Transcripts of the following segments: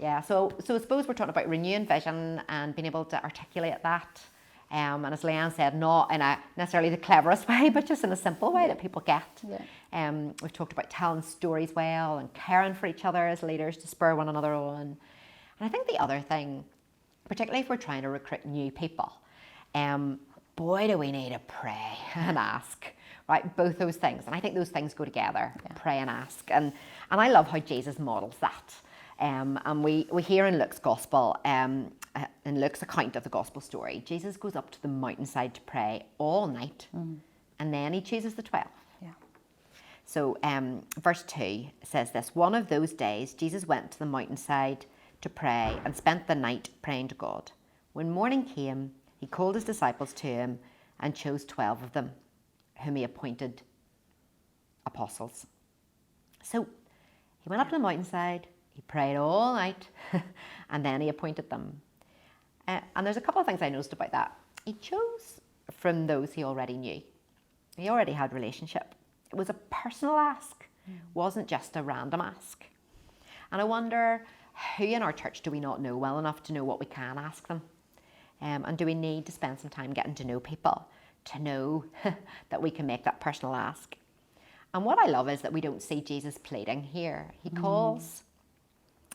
Yeah. So I suppose we're talking about renewing vision and being able to articulate that. And as Leanne said, not in a necessarily the cleverest way, but just in a simple way that people get. Yeah. We've talked about telling stories well and caring for each other as leaders to spur one another on. And I think the other thing, particularly if we're trying to recruit new people, boy, do we need to pray and ask, right? Both those things. And I think those things go together, pray and ask. And I love how Jesus models that. And we hear in Luke's gospel, in Luke's account of the gospel story, Jesus goes up to the mountainside to pray all night, and then he chooses the 12. Yeah. So verse 2 says this: one of those days, Jesus went to the mountainside to pray and spent the night praying to God. When morning came, he called his disciples to him and chose 12 of them, whom he appointed apostles. So he went up to the mountainside, he prayed all night, and then he appointed them. And there's a couple of things I noticed about that. He chose from those he already knew. He already had relationship. It was a personal ask, wasn't just a random ask. And I wonder, who in our church do we not know well enough to know what we can ask them? And do we need to spend some time getting to know people to know that we can make that personal ask? And what I love is that we don't see Jesus pleading here. He calls.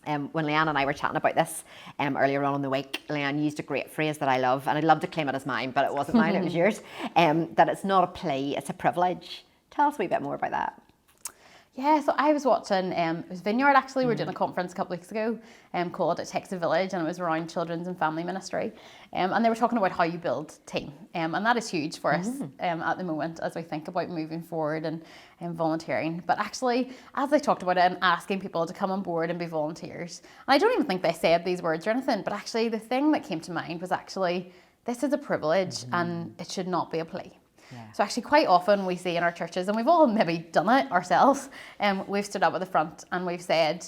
When Leanne and I were chatting about this earlier on in the week, Leanne used a great phrase that I love, and I'd love to claim it as mine, but it wasn't mine, it was yours, that it's not a plea, it's a privilege. Tell us a wee bit more about that. Yeah, so I was watching, it was Vineyard actually, we were doing a conference a couple of weeks ago called It Takes a Village, and it was around children's and family ministry. And they were talking about how you build team. And that is huge for us at the moment as we think about moving forward and volunteering. But actually, as they talked about it and asking people to come on board and be volunteers, and I don't even think they said these words or anything, but actually the thing that came to mind was actually, this is a privilege and it should not be a plea. Yeah. So actually quite often we see in our churches, and we've all maybe done it ourselves, we've stood up at the front and we've said,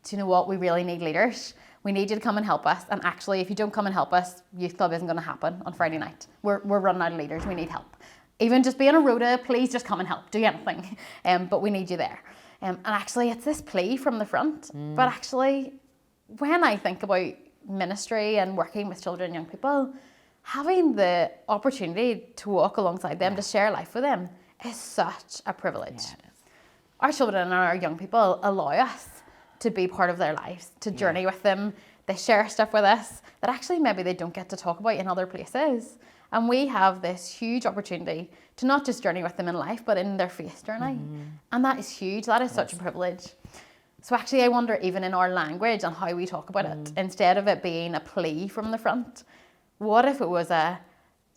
do you know what, we really need leaders. We need you to come and help us. And actually, if you don't come and help us, youth club isn't going to happen on Friday night. We're running out of leaders. We need help. Even just being a rota, please just come and help. Do anything. But we need you there. And actually, it's this plea from the front. But actually, when I think about ministry and working with children and young people, having the opportunity to walk alongside them, to share life with them, is such a privilege. Yeah, it is. Our children and our young people allow us to be part of their lives, to journey with them. They share stuff with us that actually maybe they don't get to talk about in other places. And we have this huge opportunity to not just journey with them in life, but in their faith journey. And that is huge. That is such a privilege. So actually, I wonder, even in our language and how we talk about it, instead of it being a plea from the front, what if it was a,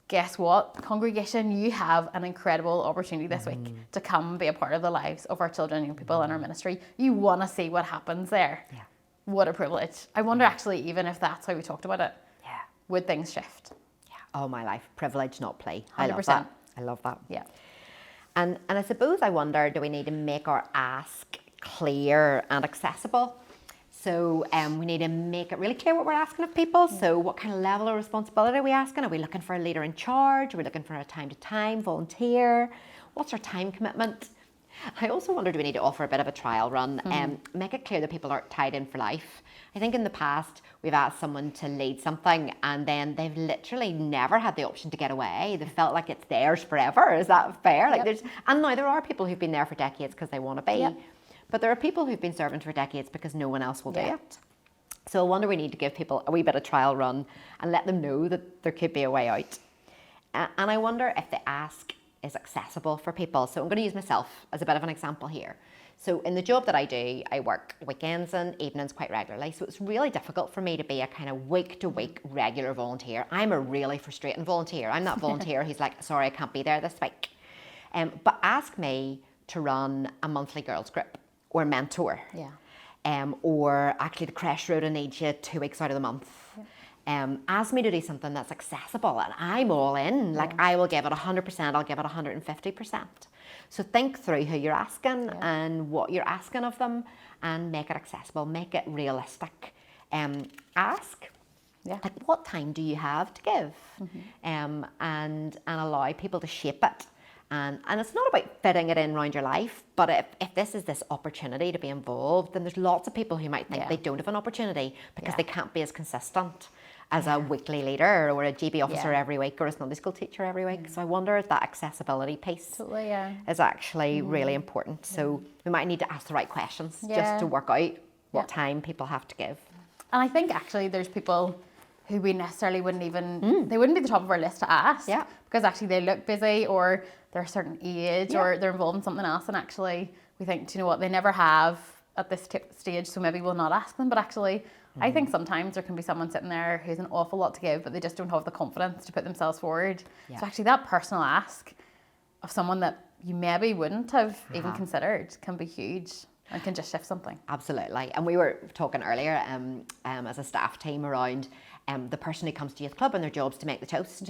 guess what, congregation, you have an incredible opportunity this week to come be a part of the lives of our children and young people in our ministry. You want to see what happens there. Yeah. What a privilege. I wonder actually, even if that's how we talked about it, would things shift? Yeah. All my life, privilege, not plea. 100%. I love that. I love that. Yeah. And I suppose I wonder, do we need to make our ask clear and accessible? So we need to make it really clear what we're asking of people. So what kind of level of responsibility are we asking? Are we looking for a leader in charge? Are we looking for a time-to-time volunteer? What's our time commitment? I also wonder, do we need to offer a bit of a trial run? Make it clear that people aren't tied in for life. I think in the past, we've asked someone to lead something and then they've literally never had the option to get away. They felt like it's theirs forever. Is that fair? And now there are people who've been there for decades because they want to be. Yep. But there are people who've been serving for decades because no one else will do it. So I wonder, we need to give people a wee bit of trial run and let them know that there could be a way out. And I wonder if the ask is accessible for people. So I'm going to use myself as a bit of an example here. So in the job that I do, I work weekends and evenings quite regularly. So it's really difficult for me to be a kind of week-to-week regular volunteer. I'm a really frustrating volunteer. I'm that volunteer who's like, sorry, I can't be there this week. But ask me to run a monthly girls group or mentor. Or actually the creche rota needs you 2 weeks out of the month. Ask me to do something that's accessible and I'm all in. Like, I will give it 100%, I'll give it 150%. So think through who you're asking and what you're asking of them and make it accessible, make it realistic. Ask, like, what time do you have to give? And allow people to shape it And it's not about fitting it in around your life, but if this is this opportunity to be involved, then there's lots of people who might think they don't have an opportunity because they can't be as consistent as a weekly leader or a GB officer every week or a Sunday school teacher every week. So I wonder if that accessibility piece is actually really important. So we might need to ask the right questions just to work out what time people have to give. And I think actually there's people who we necessarily wouldn't even, they wouldn't be the top of our list to ask. Yeah. Because actually they look busy or they're a certain age or they're involved in something else. And actually we think, do you know what, they never have at this stage, so maybe we'll not ask them. But actually, I think sometimes there can be someone sitting there who's an awful lot to give, but they just don't have the confidence to put themselves forward. So actually that personal ask of someone that you maybe wouldn't have even considered can be huge and can just shift something. Absolutely. And we were talking earlier as a staff team around the person who comes to youth club and their job's to make the toast.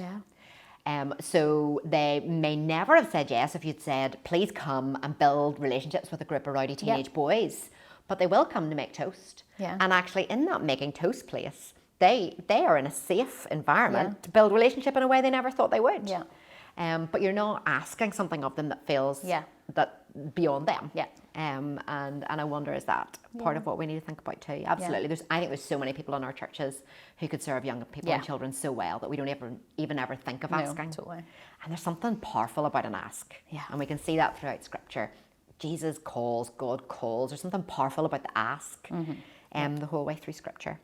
So they may never have said yes if you'd said, please come and build relationships with a group of rowdy teenage boys, but they will come to make toast. And actually in that making toast place, they are in a safe environment to build relationship in a way they never thought they would. But you're not asking something of them that feels that beyond them. And I wonder, is that part of what we need to think about too? Absolutely. I think there's so many people in our churches who could serve young people and children so well that we don't even ever think of asking. Totally. And there's something powerful about an ask. And we can see that throughout Scripture. Jesus calls, God calls. There's something powerful about the ask the whole way through Scripture.